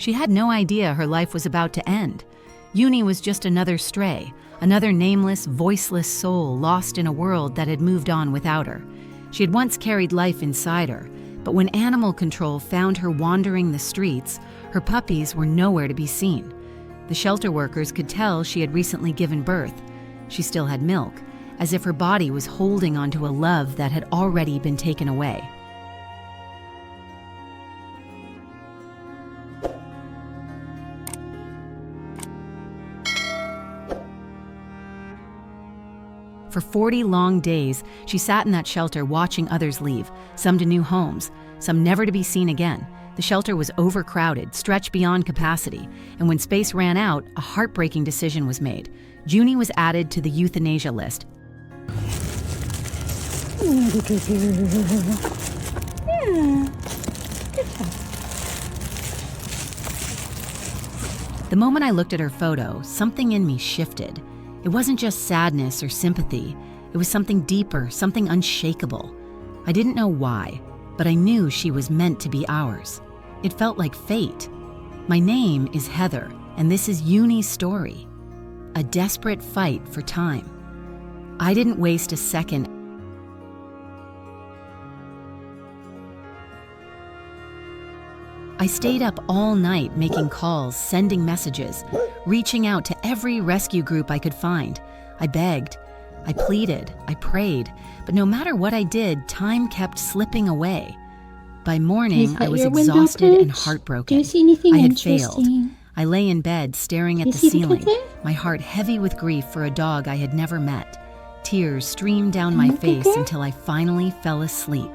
She had no idea her life was about to end. Uni was just another stray, another nameless, voiceless soul lost in a world that had moved on without her. She had once carried life inside her, but when animal control found her wandering the streets, her puppies were nowhere to be seen. The shelter workers could tell she had recently given birth. She still had milk, as if her body was holding onto a love that had already been taken away. For 40 long days, she sat in that shelter watching others leave, some to new homes, some never to be seen again. The shelter was overcrowded, stretched beyond capacity, and when space ran out, a heartbreaking decision was made. Junie was added to the euthanasia list. The moment I looked at her photo, something in me shifted. It wasn't just sadness or sympathy. It was something deeper, something unshakable. I didn't know why, but I knew she was meant to be ours. It felt like fate. My name is Heather, and this is Uni's story. A desperate fight for time. I didn't waste a second. I stayed up all night making calls, sending messages, reaching out to every rescue group I could find. I begged, I pleaded, I prayed, but no matter what I did, time kept slipping away. By morning, I was exhausted and heartbroken. Do you see anything I had interesting? failed. I lay in bed, staring at the ceiling, my heart heavy with grief for a dog I had never met. Tears streamed down my face until I finally fell asleep.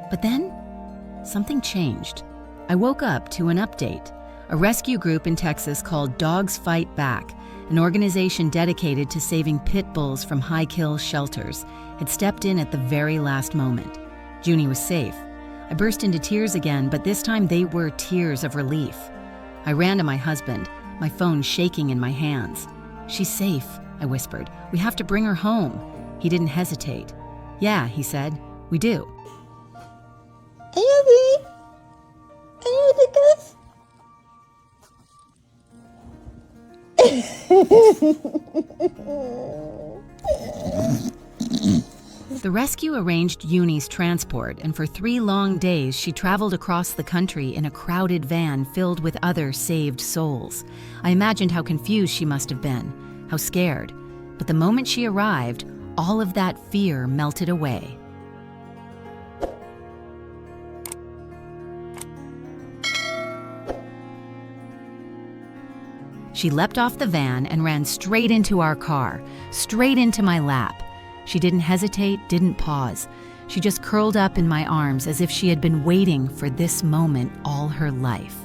But then, something changed. I woke up to an update. A rescue group in Texas called Dogs Fight Back, an organization dedicated to saving pit bulls from high-kill shelters, had stepped in at the very last moment. Junie was safe. I burst into tears again, but this time they were tears of relief. I ran to my husband, my phone shaking in my hands. "She's safe," I whispered. "We have to bring her home." He didn't hesitate. "Yeah," he said, "we do." Andy! The rescue arranged Uni's transport, and for 3 long days she traveled across the country in a crowded van filled with other saved souls. I imagined how confused she must have been, how scared. But the moment she arrived, all of that fear melted away. She leapt off the van and ran straight into our car, straight into my lap. She didn't hesitate, didn't pause. She just curled up in my arms as if she had been waiting for this moment all her life.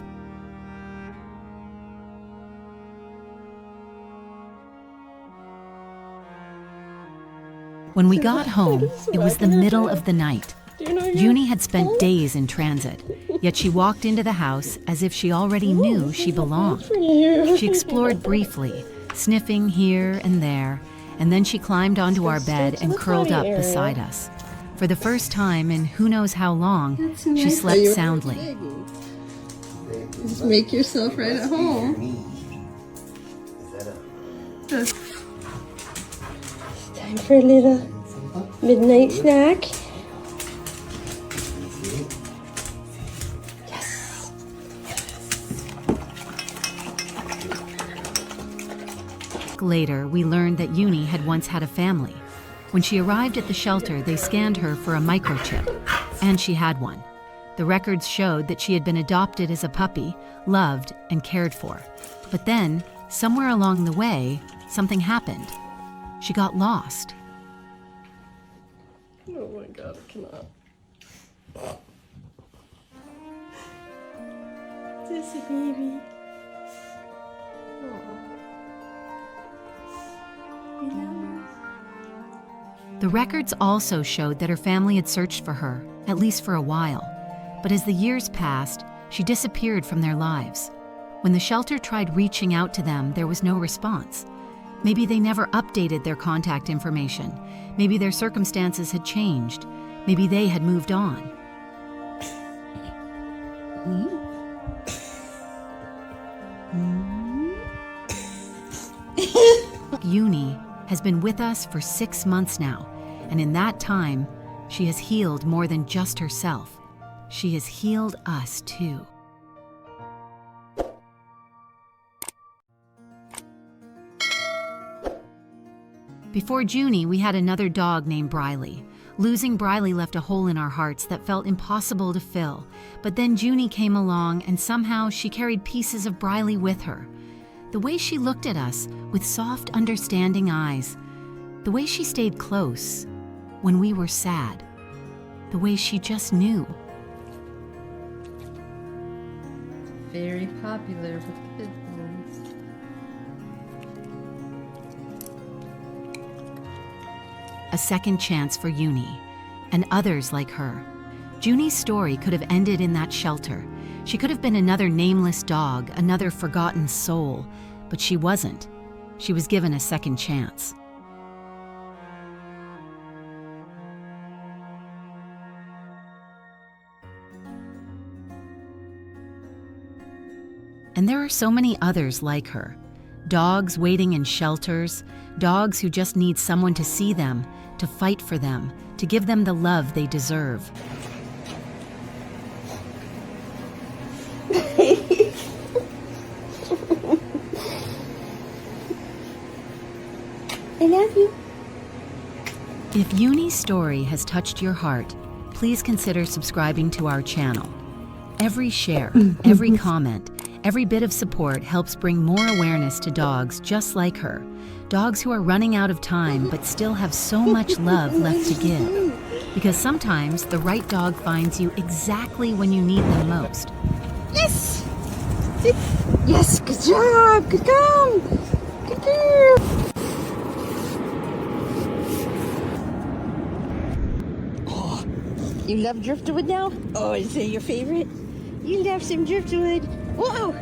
When we got home, it was the middle of the night. Junie had spent days in transit, yet she walked into the house as if she already knew she belonged. She explored briefly, sniffing here and there, and then she climbed onto our bed and curled up beside us. For the first time in who knows how long, she slept soundly. Just make yourself right at home. It's time for a little midnight snack. Later, we learned that Uni had once had a family. When she arrived at the shelter, they scanned her for a microchip, and she had one. The records showed that she had been adopted as a puppy, loved and cared for. But then, somewhere along the way, something happened. She got lost. Oh my God, I cannot. This is a baby. The records also showed that her family had searched for her, at least for a while. But as the years passed, she disappeared from their lives. When the shelter tried reaching out to them, there was no response. Maybe they never updated their contact information. Maybe their circumstances had changed. Maybe they had moved on. Uni has been with us for 6 months now, and in that time, she has healed more than just herself. She has healed us too. Before Junie, we had another dog named Briley. Losing Briley left a hole in our hearts that felt impossible to fill. But then Junie came along, and somehow she carried pieces of Briley with her. The way she looked at us with soft, understanding eyes. The way she stayed close when we were sad. The way she just knew. Very popular with pit bulls. A second chance for Uni, and others like her. Junie's story could have ended in that shelter. She could have been another nameless dog, another forgotten soul, but she wasn't. She was given a second chance. And there are so many others like her. Dogs waiting in shelters, dogs who just need someone to see them, to fight for them, to give them the love they deserve. I love you. If Uni's story has touched your heart, please consider subscribing to our channel. Every share, every comment, every bit of support helps bring more awareness to dogs just like her. Dogs who are running out of time but still have so much love left to give. Because sometimes the right dog finds you exactly when you need them most. Yes! Yes, good job! Good girl! Good girl! Oh, you love driftwood now? Oh, is that your favorite? You love some driftwood. Whoa!